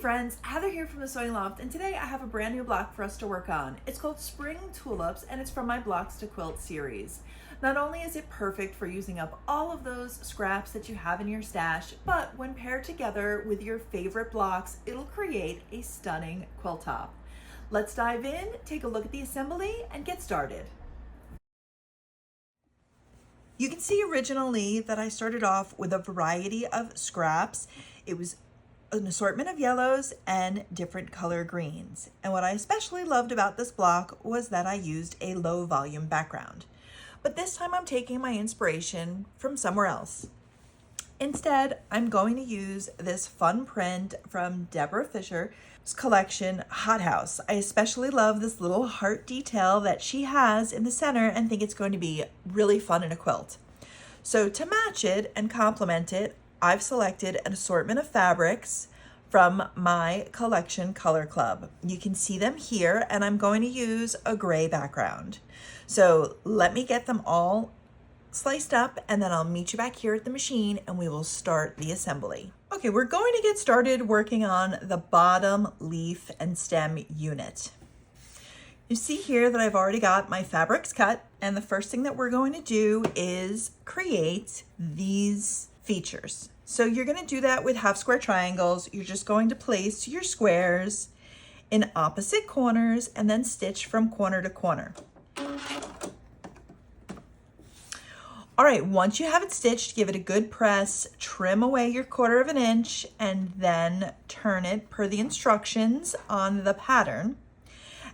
friends, Heather here from the Sewing Loft, and today I have a brand new block for us to work on. It's called Spring Tulips, and it's from my Blocks to Quilt series. Not only is it perfect for using up all of those scraps that you have in your stash, but when paired together with your favorite blocks, it'll create a stunning quilt top. Let's dive in, take a look at the assembly, and get started. You can see originally that I started off with a variety of scraps. It was an assortment of yellows and different color greens. And what I especially loved about this block was that I used a low volume background. But this time I'm taking my inspiration from somewhere else. Instead, I'm going to use this fun print from Deborah Fisher's collection, Hot House. I especially love this little heart detail that she has in the center and think it's going to be really fun in a quilt. So to match it and complement it, I've selected an assortment of fabrics from my collection color club. You can see them here, and I'm going to use a gray background. So let me get them all sliced up, and then I'll meet you back here at the machine and we will start the assembly. Okay, we're going to get started working on the bottom leaf and stem unit. You see here that I've already got my fabrics cut, and the first thing that we're going to do is create these features. So you're going to do that with half square triangles. You're just going to place your squares in opposite corners and then stitch from corner to corner. All right, once you have it stitched, give it a good press, trim away your 1/4 of an inch, and then turn it per the instructions on the pattern.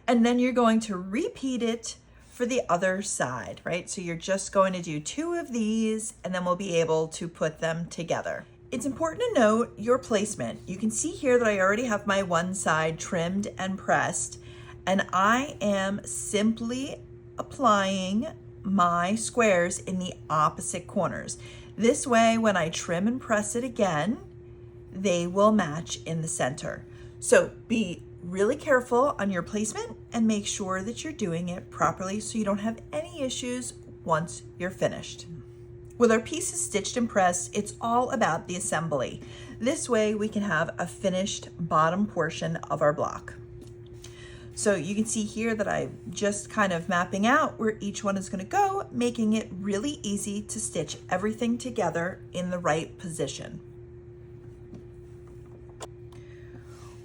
And then you're going to repeat it for the other side, right? So you're just going to do 2 of these, and then we'll be able to put them together. It's important to note your placement. You can see here that I already have my one side trimmed and pressed, and I am simply applying my squares in the opposite corners. This way, when I trim and press it again, they will match in the center. So be really careful on your placement and make sure that you're doing it properly so you don't have any issues once you're finished. With our pieces stitched and pressed, it's all about the assembly. This way we can have a finished bottom portion of our block. So you can see here that I'm just kind of mapping out where each one is going to go, making it really easy to stitch everything together in the right position.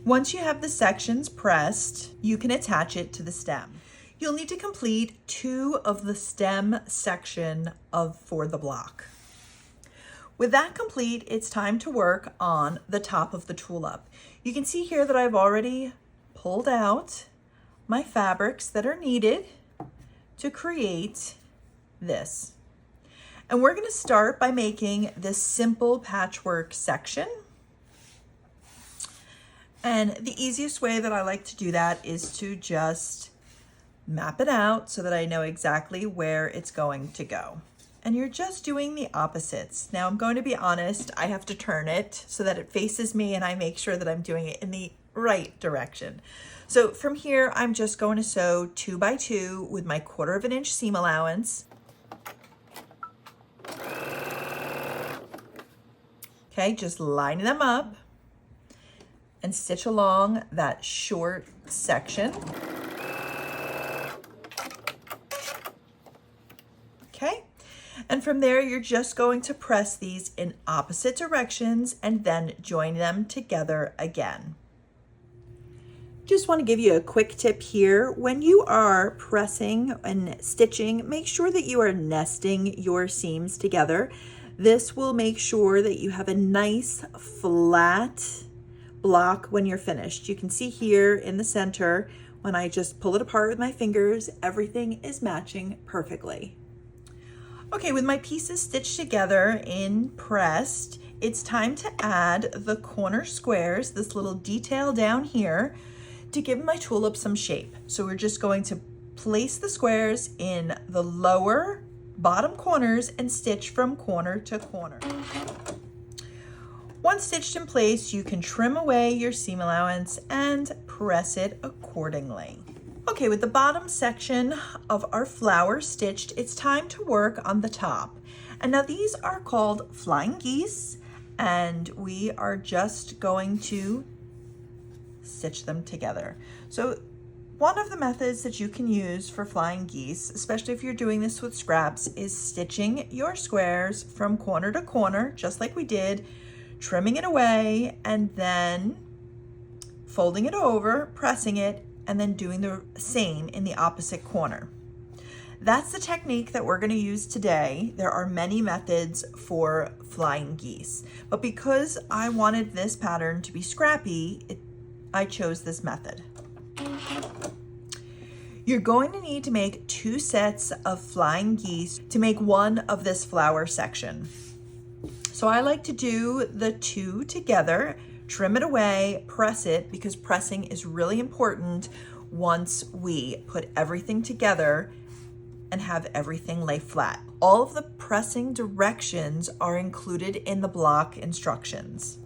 Once you have the sections pressed, you can attach it to the stem. You'll need to complete 2 of the stem section for the block. With that complete, it's time to work on the top of the tulip. You can see here that I've already pulled out my fabrics that are needed to create this. And we're going to start by making this simple patchwork section. And the easiest way that I like to do that is to just map it out so that I know exactly where it's going to go. And you're just doing the opposites. Now I'm going to be honest, I have to turn it so that it faces me and I make sure that I'm doing it in the right direction. So from here, I'm just going to sew 2 by 2 with my 1/4 of an inch seam allowance. Okay, just lining them up and stitch along that short section. Okay, and from there, you're just going to press these in opposite directions and then join them together again. Just want to give you a quick tip here. When you are pressing and stitching, make sure that you are nesting your seams together. This will make sure that you have a nice flat block when you're finished. You can see here in the center, when I just pull it apart with my fingers, everything is matching perfectly. Okay, with my pieces stitched together in pressed, it's time to add the corner squares, this little detail down here, to give my tulip some shape. So we're just going to place the squares in the lower bottom corners and stitch from corner to corner. Once stitched in place, you can trim away your seam allowance and press it accordingly. Okay, with the bottom section of our flower stitched, it's time to work on the top. And now these are called flying geese, and we are just going to stitch them together. So one of the methods that you can use for flying geese, especially if you're doing this with scraps, is stitching your squares from corner to corner, just like we did, trimming it away, and then folding it over, pressing it, and then doing the same in the opposite corner. That's the technique that we're going to use today. There are many methods for flying geese, but because I wanted this pattern to be scrappy, I chose this method. You're going to need to make 2 sets of flying geese to make one of this flower section. So I like to do the 2 together, trim it away, press it, because pressing is really important once we put everything together and have everything lay flat. All of the pressing directions are included in the block instructions.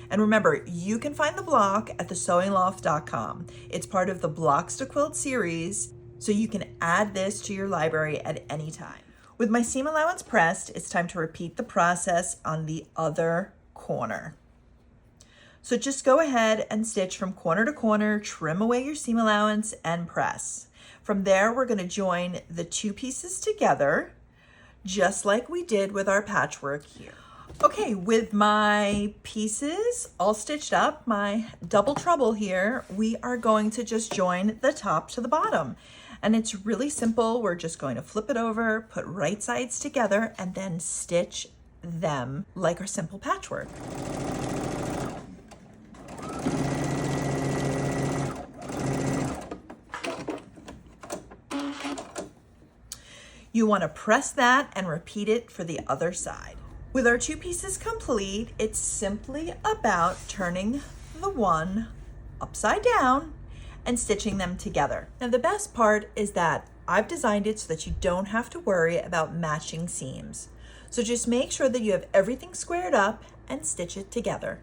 And remember, you can find the block at thesewingloft.com. It's part of the Blocks to Quilt series, so you can add this to your library at any time. With my seam allowance pressed, it's time to repeat the process on the other corner. So just go ahead and stitch from corner to corner, trim away your seam allowance, and press. From there, we're going to join the 2 pieces together, just like we did with our patchwork here. Okay, with my pieces all stitched up, my double trouble here, we are going to just join the top to the bottom. And it's really simple. We're just going to flip it over, put right sides together, and then stitch them like our simple patchwork. You want to press that and repeat it for the other side. With our 2 pieces complete, it's simply about turning the one upside down and stitching them together. Now the best part is that I've designed it so that you don't have to worry about matching seams. So just make sure that you have everything squared up and stitch it together.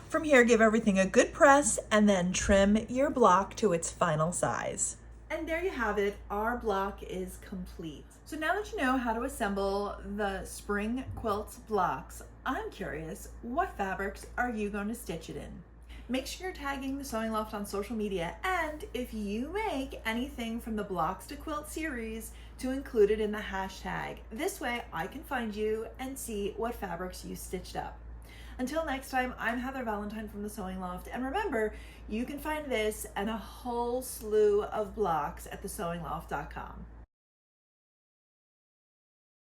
From here, give everything a good press and then trim your block to its final size. And there you have it, our block is complete. So now that you know how to assemble the spring quilts blocks, I'm curious, what fabrics are you going to stitch it in? Make sure you're tagging the Sewing Loft on social media, and if you make anything from the Blocks to Quilt series, to include it in the hashtag. This way I can find you and see what fabrics you stitched up. Until next time, I'm Heather Valentine from the Sewing Loft, and remember, you can find this and a whole slew of blocks at thesewingloft.com.